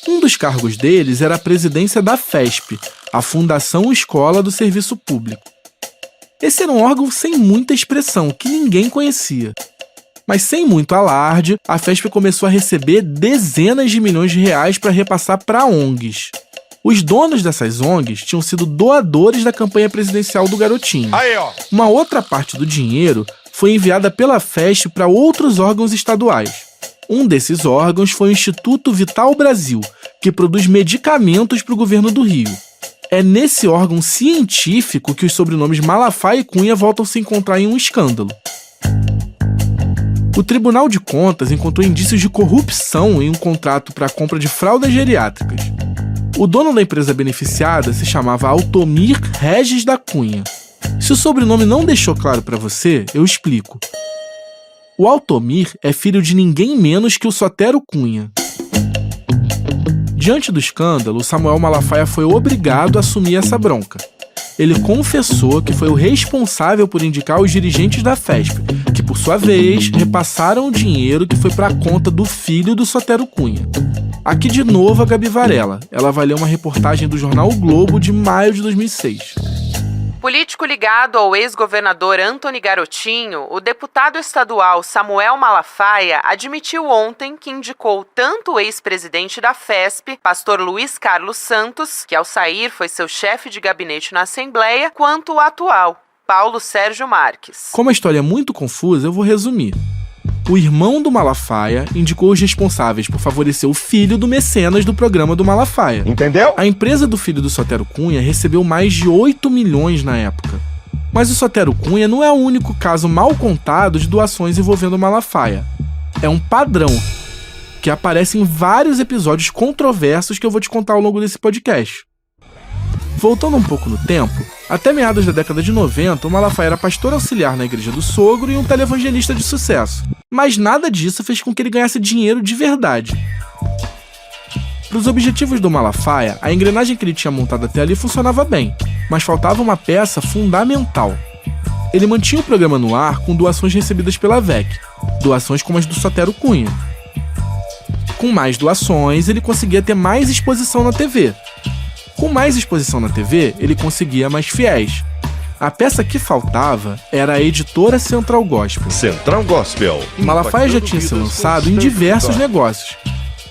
Um dos cargos deles era a presidência da FESP, a Fundação Escola do Serviço Público. Esse era um órgão sem muita expressão, que ninguém conhecia. Mas sem muito alarde, a FESP começou a receber dezenas de milhões de reais para repassar para ONGs. Os donos dessas ONGs tinham sido doadores da campanha presidencial do Garotinho. Aí, ó. Uma outra parte do dinheiro foi enviada pela FESP para outros órgãos estaduais. Um desses órgãos foi o Instituto Vital Brasil, que produz medicamentos para o governo do Rio. É nesse órgão científico que os sobrenomes Malafaia e Cunha voltam a se encontrar em um escândalo. O Tribunal de Contas encontrou indícios de corrupção em um contrato para a compra de fraldas geriátricas. O dono da empresa beneficiada se chamava Altomir Regis da Cunha. Se o sobrenome não deixou claro para você, eu explico. O Altomir é filho de ninguém menos que o Sotero Cunha. Diante do escândalo, Samuel Malafaia foi obrigado a assumir essa bronca. Ele confessou que foi o responsável por indicar os dirigentes da FESP, que por sua vez repassaram o dinheiro que foi para a conta do filho do Sotero Cunha. Aqui de novo a Gabi Varela. Ela vai ler uma reportagem do jornal O Globo de maio de 2006. Político ligado ao ex-governador Antony Garotinho, o deputado estadual Samuel Malafaia admitiu ontem que indicou tanto o ex-presidente da FESP, pastor Luiz Carlos Santos, que ao sair foi seu chefe de gabinete na Assembleia, quanto o atual, Paulo Sérgio Marques. Como a história é muito confusa, eu vou resumir. O irmão do Malafaia indicou os responsáveis por favorecer o filho do mecenas do programa do Malafaia. Entendeu? A empresa do filho do Sotero Cunha recebeu mais de 8 milhões na época. Mas o Sotero Cunha não é o único caso mal contado de doações envolvendo o Malafaia. É um padrão que aparece em vários episódios controversos que eu vou te contar ao longo desse podcast. Voltando um pouco no tempo, até meados da década de 90, o Malafaia era pastor auxiliar na igreja do sogro e um televangelista de sucesso. Mas nada disso fez com que ele ganhasse dinheiro de verdade. Para os objetivos do Malafaia, a engrenagem que ele tinha montado até ali funcionava bem, mas faltava uma peça fundamental. Ele mantinha o programa no ar com doações recebidas pela VEC, doações como as do Sotero Cunha. Com mais doações, ele conseguia ter mais exposição na TV. Com mais exposição na TV, ele conseguia mais fiéis. A peça que faltava era a editora Central Gospel. Central Gospel. Malafaia já tinha se lançado em diversos negócios.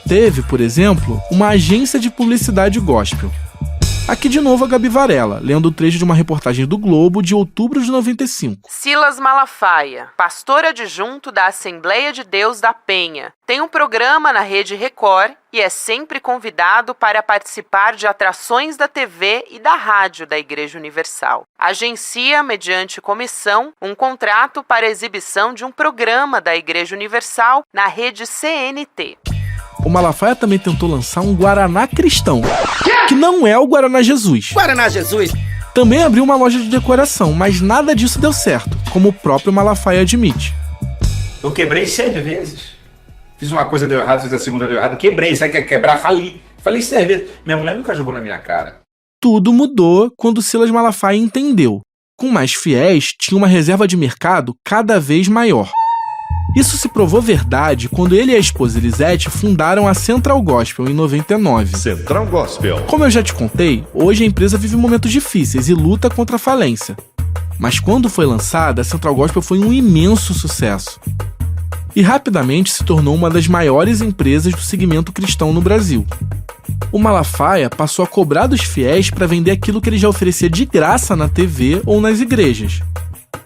Teve, por exemplo, uma agência de publicidade gospel. Aqui de novo a Gabi Varela, lendo o trecho de uma reportagem do Globo de outubro de 95. Silas Malafaia, pastor adjunto da Assembleia de Deus da Penha, tem um programa na Rede Record e é sempre convidado para participar de atrações da TV e da rádio da Igreja Universal. Agencia, mediante comissão, um contrato para exibição de um programa da Igreja Universal na rede CNT. O Malafaia também tentou lançar um Guaraná cristão, que não é o Guaraná Jesus. Guaraná Jesus! Também abriu uma loja de decoração, mas nada disso deu certo, como o próprio Malafaia admite. Eu quebrei 7 vezes. Fiz uma coisa deu errado, fiz a segunda deu errado, quebrei, sabe o que é quebrar? Falei 7 vezes. Minha mulher nunca jogou na minha cara. Tudo mudou quando Silas Malafaia entendeu. Com mais fiéis, tinha uma reserva de mercado cada vez maior. Isso se provou verdade quando ele e a esposa Elisete fundaram a Central Gospel em 99. Central Gospel. Como eu já te contei, hoje a empresa vive momentos difíceis e luta contra a falência. Mas quando foi lançada, a Central Gospel foi um imenso sucesso. E rapidamente se tornou uma das maiores empresas do segmento cristão no Brasil. O Malafaia passou a cobrar dos fiéis para vender aquilo que ele já oferecia de graça na TV ou nas igrejas.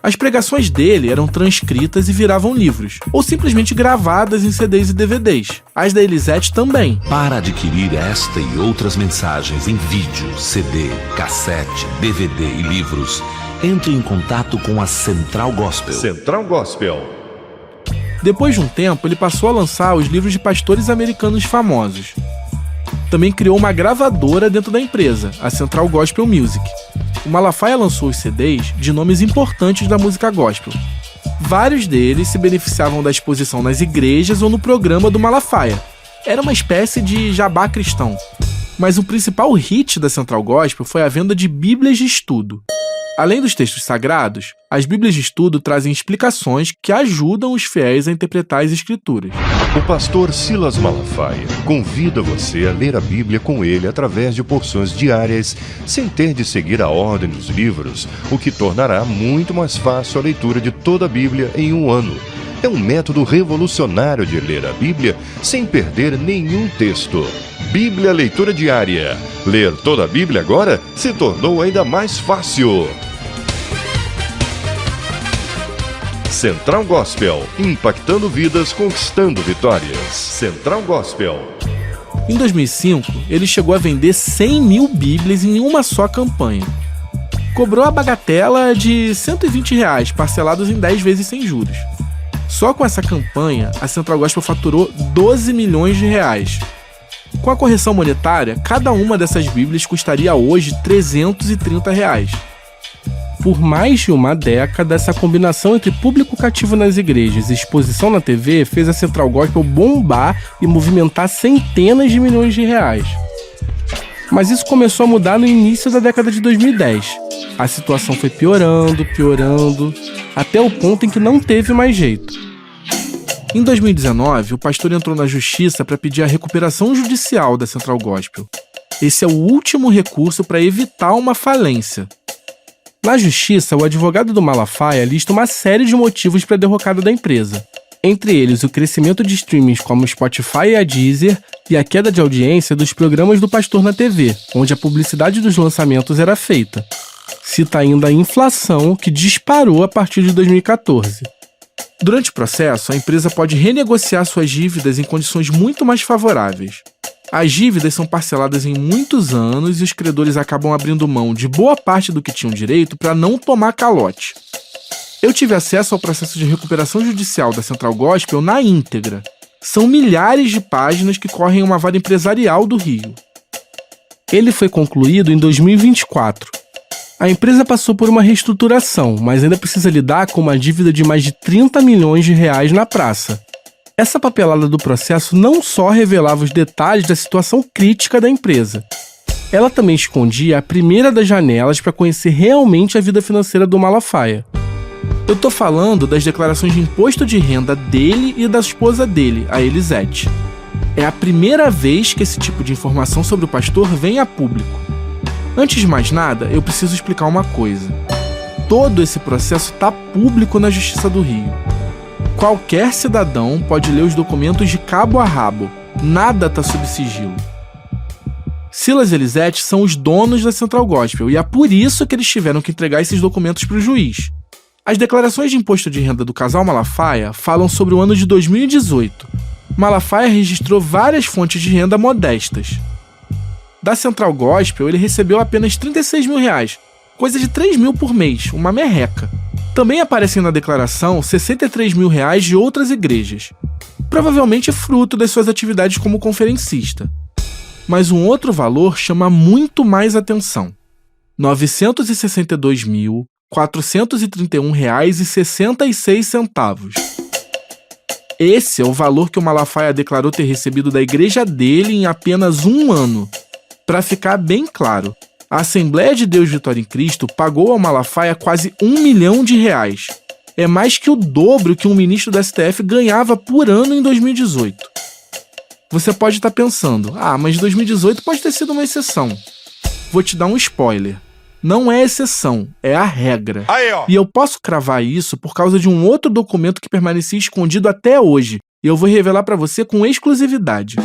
As pregações dele eram transcritas e viravam livros, ou simplesmente gravadas em CDs e DVDs. As da Elisete também. Para adquirir esta e outras mensagens em vídeo, CD, cassete, DVD e livros, entre em contato com a Central Gospel. Central Gospel. Depois de um tempo, ele passou a lançar os livros de pastores americanos famosos. Também criou uma gravadora dentro da empresa, a Central Gospel Music. O Malafaia lançou os CDs de nomes importantes da música gospel. Vários deles se beneficiavam da exposição nas igrejas ou no programa do Malafaia. Era uma espécie de jabá cristão. Mas o principal hit da Central Gospel foi a venda de Bíblias de estudo. Além dos textos sagrados, as Bíblias de estudo trazem explicações que ajudam os fiéis a interpretar as escrituras. O pastor Silas Malafaia convida você a ler a Bíblia com ele através de porções diárias, sem ter de seguir a ordem dos livros, o que tornará muito mais fácil a leitura de toda a Bíblia em um ano. É um método revolucionário de ler a Bíblia sem perder nenhum texto. Bíblia Leitura Diária. Ler toda a Bíblia agora se tornou ainda mais fácil. Central Gospel, impactando vidas, conquistando vitórias. Central Gospel. Em 2005, ele chegou a vender 100 mil Bíblias em uma só campanha. Cobrou a bagatela de R$120, parcelados em 10 vezes sem juros. Só com essa campanha, a Central Gospel faturou 12 milhões de reais. Com a correção monetária, cada uma dessas Bíblias custaria hoje R$330. Por mais de uma década, essa combinação entre público cativo nas igrejas e exposição na TV fez a Central Gospel bombar e movimentar centenas de milhões de reais. Mas isso começou a mudar no início da década de 2010. A situação foi piorando, até o ponto em que não teve mais jeito. Em 2019, o pastor entrou na justiça para pedir a recuperação judicial da Central Gospel. Esse é o último recurso para evitar uma falência. Na justiça, o advogado do Malafaia lista uma série de motivos para a derrocada da empresa. Entre eles, o crescimento de streamings como o Spotify e a Deezer e a queda de audiência dos programas do pastor na TV, onde a publicidade dos lançamentos era feita. Cita ainda a inflação, que disparou a partir de 2014. Durante o processo, a empresa pode renegociar suas dívidas em condições muito mais favoráveis. As dívidas são parceladas em muitos anos e os credores acabam abrindo mão de boa parte do que tinham direito para não tomar calote. Eu tive acesso ao processo de recuperação judicial da Central Gospel na íntegra. São milhares de páginas que correm uma vara empresarial do Rio. Ele foi concluído em 2024. A empresa passou por uma reestruturação, mas ainda precisa lidar com uma dívida de mais de 30 milhões de reais na praça. Essa papelada do processo não só revelava os detalhes da situação crítica da empresa, ela também escondia a primeira das janelas para conhecer realmente a vida financeira do Malafaia. Eu tô falando das declarações de imposto de renda dele e da esposa dele, a Elisete. É a primeira vez que esse tipo de informação sobre o pastor vem a público. Antes de mais nada, eu preciso explicar uma coisa. Todo esse processo tá público na Justiça do Rio. Qualquer cidadão pode ler os documentos de cabo a rabo. Nada tá sob sigilo. Silas e Elisete são os donos da Central Gospel e é por isso que eles tiveram que entregar esses documentos para o juiz. As declarações de imposto de renda do casal Malafaia falam sobre o ano de 2018. Malafaia registrou várias fontes de renda modestas. Da Central Gospel, ele recebeu apenas 36 mil reais, coisa de 3 mil por mês, uma merreca. Também aparecem na declaração 63 mil reais de outras igrejas, provavelmente fruto das suas atividades como conferencista. Mas um outro valor chama muito mais atenção: R$ 962.431,66. Esse é o valor que o Malafaia declarou ter recebido da igreja dele em apenas um ano. Para ficar bem claro, a Assembleia de Deus Vitória em Cristo pagou ao Malafaia quase R$1 milhão. É mais que o dobro que um ministro da STF ganhava por ano em 2018. Você pode estar pensando, mas 2018 pode ter sido uma exceção. Vou te dar um spoiler. Não é exceção, é a regra. Aí, ó. E eu posso cravar isso por causa de um outro documento que permanecia escondido até hoje. E eu vou revelar para você com exclusividade.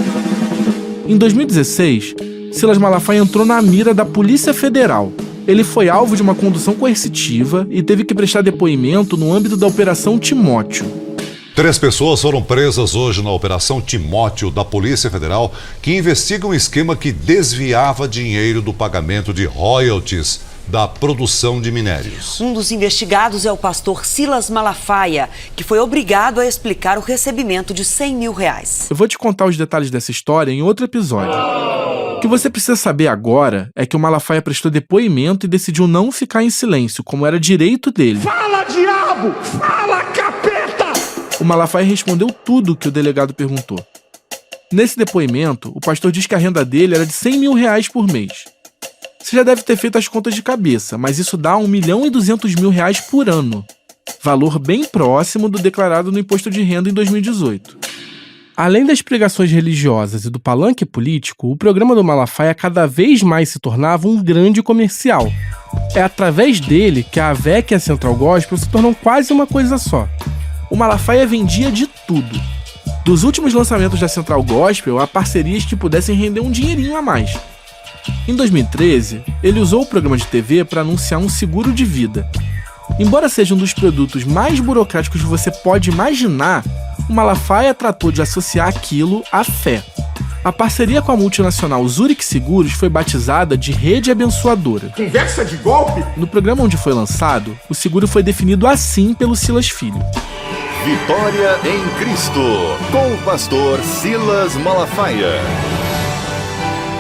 Em 2016, Silas Malafaia entrou na mira da Polícia Federal. Ele foi alvo de uma condução coercitiva e teve que prestar depoimento no âmbito da Operação Timóteo. 3 pessoas foram presas hoje na Operação Timóteo da Polícia Federal, que investiga um esquema que desviava dinheiro do pagamento de royalties da produção de minérios. Um dos investigados é o pastor Silas Malafaia, que foi obrigado a explicar o recebimento de R$100 mil. Eu vou te contar os detalhes dessa história em outro episódio. O que você precisa saber agora é que o Malafaia prestou depoimento e decidiu não ficar em silêncio, como era direito dele. Fala, diabo! Fala, capeta! O Malafaia respondeu tudo o que o delegado perguntou. Nesse depoimento, o pastor diz que a renda dele era de R$100 mil por mês. Você já deve ter feito as contas de cabeça, mas isso dá R$1.200.000 por ano. Valor bem próximo do declarado no imposto de renda em 2018. Além das pregações religiosas e do palanque político, o programa do Malafaia cada vez mais se tornava um grande comercial. É através dele que a AVEC e a Central Gospel se tornam quase uma coisa só. O Malafaia vendia de tudo. Dos últimos lançamentos da Central Gospel a parcerias que pudessem render um dinheirinho a mais. Em 2013, ele usou o programa de TV para anunciar um seguro de vida. Embora seja um dos produtos mais burocráticos que você pode imaginar, o Malafaia tratou de associar aquilo à fé. A parceria com a multinacional Zurich Seguros foi batizada de Rede Abençoadora. Conversa de golpe? No programa onde foi lançado, o seguro foi definido assim pelo Silas Filho. Vitória em Cristo, com o pastor Silas Malafaia.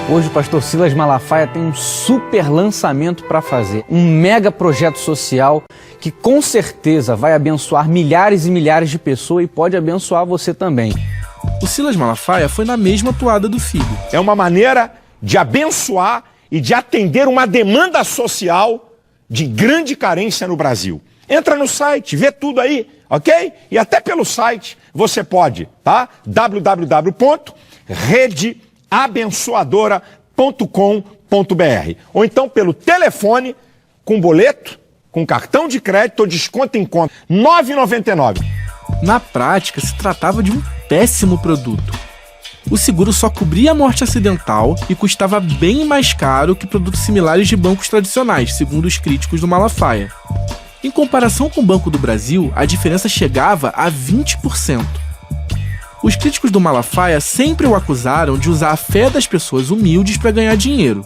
Hoje o pastor Silas Malafaia tem um super lançamento para fazer, um mega projeto social que com certeza vai abençoar milhares e milhares de pessoas e pode abençoar você também. O Silas Malafaia foi na mesma toada do filho. É uma maneira de abençoar e de atender uma demanda social de grande carência no Brasil. Entra no site, vê tudo aí, ok? E até pelo site você pode, tá? www.redeabençoadora.com.br ou então pelo telefone, com boleto, com cartão de crédito ou desconto em conta, R$ 9,99. Na prática, se tratava de um péssimo produto. O seguro só cobria a morte acidental e custava bem mais caro que produtos similares de bancos tradicionais, segundo os críticos do Malafaia. Em comparação com o Banco do Brasil, a diferença chegava a 20%. Os críticos do Malafaia sempre o acusaram de usar a fé das pessoas humildes para ganhar dinheiro.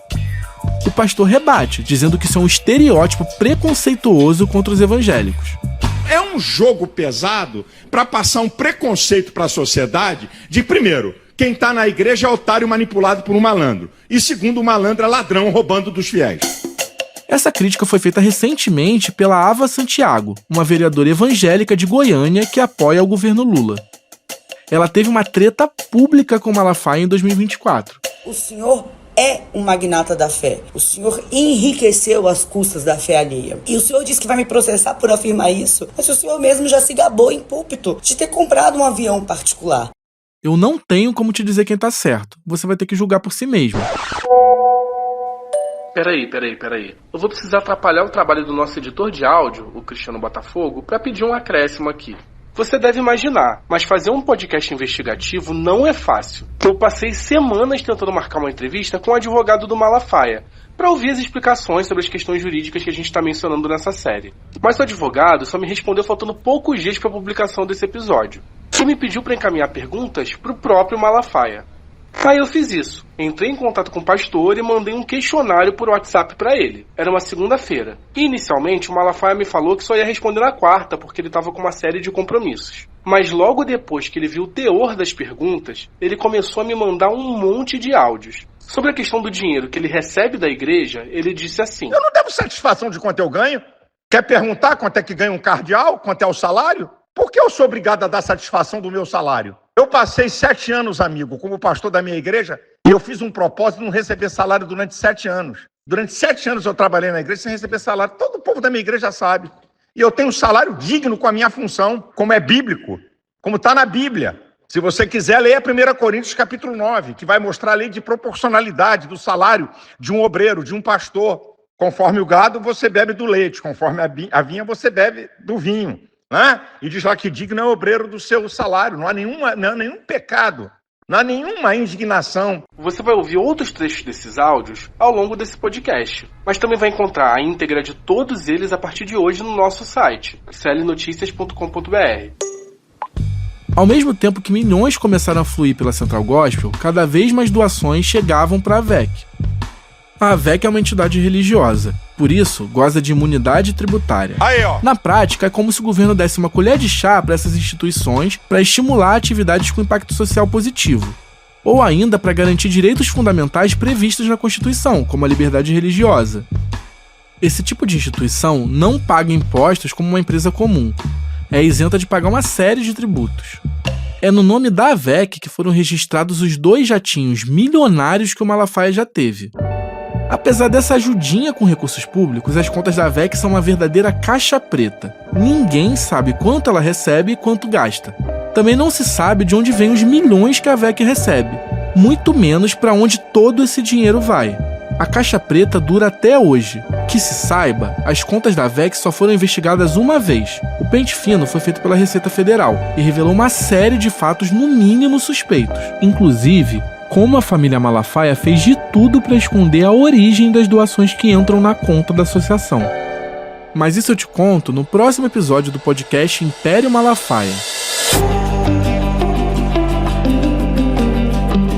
O pastor rebate, dizendo que isso é um estereótipo preconceituoso contra os evangélicos. É um jogo pesado para passar um preconceito para a sociedade de, primeiro, quem está na igreja é otário manipulado por um malandro. E segundo, o malandro é ladrão roubando dos fiéis. Essa crítica foi feita recentemente pela Ava Santiago, uma vereadora evangélica de Goiânia que apoia o governo Lula. Ela teve uma treta pública com Malafaia em 2024. O senhor é um magnata da fé. O senhor enriqueceu às custas da fé alheia. E o senhor disse que vai me processar por afirmar isso, mas o senhor mesmo já se gabou em púlpito de ter comprado um avião particular. Eu não tenho como te dizer quem tá certo. Você vai ter que julgar por si mesmo. Peraí. Eu vou precisar atrapalhar o trabalho do nosso editor de áudio, o Cristiano Botafogo, para pedir um acréscimo aqui. Você deve imaginar, mas fazer um podcast investigativo não é fácil. Eu passei semanas tentando marcar uma entrevista com o advogado do Malafaia, para ouvir as explicações sobre as questões jurídicas que a gente está mencionando nessa série. Mas o advogado só me respondeu faltando poucos dias para a publicação desse episódio. E me pediu para encaminhar perguntas para o próprio Malafaia. Aí eu fiz isso. Entrei em contato com o pastor e mandei um questionário por WhatsApp para ele. Era uma segunda-feira. E inicialmente o Malafaia me falou que só ia responder na quarta, porque ele estava com uma série de compromissos. Mas logo depois que ele viu o teor das perguntas, ele começou a me mandar um monte de áudios. Sobre a questão do dinheiro que ele recebe da igreja, ele disse assim: eu não devo satisfação de quanto eu ganho? Quer perguntar quanto é que ganha um cardeal? Quanto é o salário? Por que eu sou obrigado a dar satisfação do meu salário? Eu passei 7 anos, amigo, como pastor da minha igreja, e eu fiz um propósito de não receber salário durante 7 anos. Durante 7 anos eu trabalhei na igreja sem receber salário. Todo o povo da minha igreja sabe. E eu tenho um salário digno com a minha função, como é bíblico, como está na Bíblia. Se você quiser, leia 1 Coríntios capítulo 9, que vai mostrar a lei de proporcionalidade do salário de um obreiro, de um pastor. Conforme o gado, você bebe do leite. Conforme a vinha, você bebe do vinho. Né? E diz lá que digno é o obreiro do seu salário. Não há nenhum pecado, não há nenhuma indignação. Você vai ouvir outros trechos desses áudios ao longo desse podcast, mas também vai encontrar a íntegra de todos eles a partir de hoje no nosso site, clnoticias.com.br. Ao mesmo tempo que milhões começaram a fluir pela Central Gospel, cada vez mais doações chegavam para a AVEC. A AVEC é uma entidade religiosa, por isso goza de imunidade tributária. Na prática, é como se o governo desse uma colher de chá para essas instituições para estimular atividades com impacto social positivo, ou ainda para garantir direitos fundamentais previstos na Constituição, como a liberdade religiosa. Esse tipo de instituição não paga impostos como uma empresa comum, é isenta de pagar uma série de tributos. É no nome da AVEC que foram registrados os 2 jatinhos milionários que o Malafaia já teve. Apesar dessa ajudinha com recursos públicos, as contas da AVEC são uma verdadeira caixa preta. Ninguém sabe quanto ela recebe e quanto gasta. Também não se sabe de onde vêm os milhões que a AVEC recebe, muito menos para onde todo esse dinheiro vai. A caixa preta dura até hoje. Que se saiba, as contas da AVEC só foram investigadas uma vez. O pente fino foi feito pela Receita Federal e revelou uma série de fatos no mínimo suspeitos. Inclusive, como a família Malafaia fez de tudo para esconder a origem das doações que entram na conta da associação. Mas isso eu te conto no próximo episódio do podcast Império Malafaia.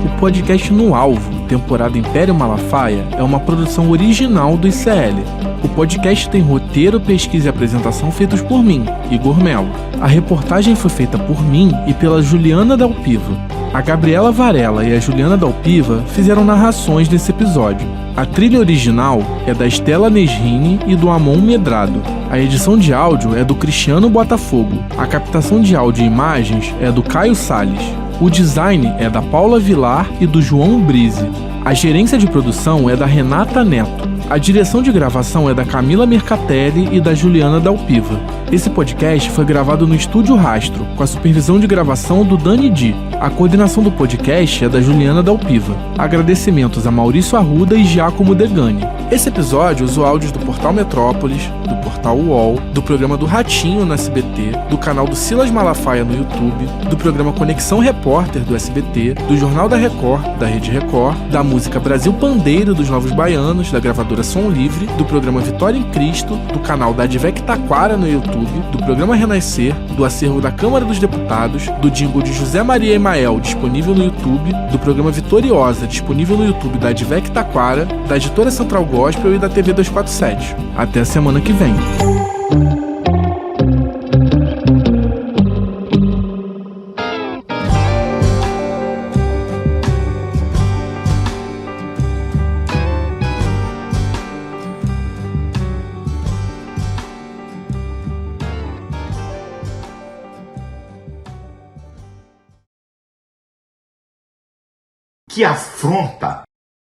O podcast No Alvo, temporada Império Malafaia, é uma produção original do ICL. O podcast tem roteiro, pesquisa e apresentação feitos por mim, Igor Melo. A reportagem foi feita por mim e pela Juliana Dalpiva. A Gabriela Varela e a Juliana Dalpiva fizeram narrações desse episódio. A trilha original é da Estela Nesrini e do Amon Medrado. A edição de áudio é do Cristiano Botafogo. A captação de áudio e imagens é do Caio Salles. O design é da Paula Vilar e do João Brise. A gerência de produção é da Renata Neto. A direção de gravação é da Camila Mercatelli e da Juliana Dalpiva. Esse podcast foi gravado no Estúdio Rastro, com a supervisão de gravação do Dani Di. A coordenação do podcast é da Juliana Dalpiva. Agradecimentos a Maurício Arruda e Giacomo Degani. Esse episódio usou áudios do Portal Metrópolis, do Portal UOL, do programa do Ratinho no SBT, do canal do Silas Malafaia no YouTube, do programa Conexão Repórter do SBT, do Jornal da Record, da Rede Record, da música Brasil Pandeiro dos Novos Baianos, da gravadora Som Livre, do programa Vitória em Cristo, do canal da Advec Taquara no YouTube, do programa Renascer, do acervo da Câmara dos Deputados, do jingle de José Maria Emael, disponível no YouTube, do programa Vitoriosa, disponível no YouTube da Advec Taquara, da Editora Central Gospel e da TV 247. Até a semana que vem. Que afronta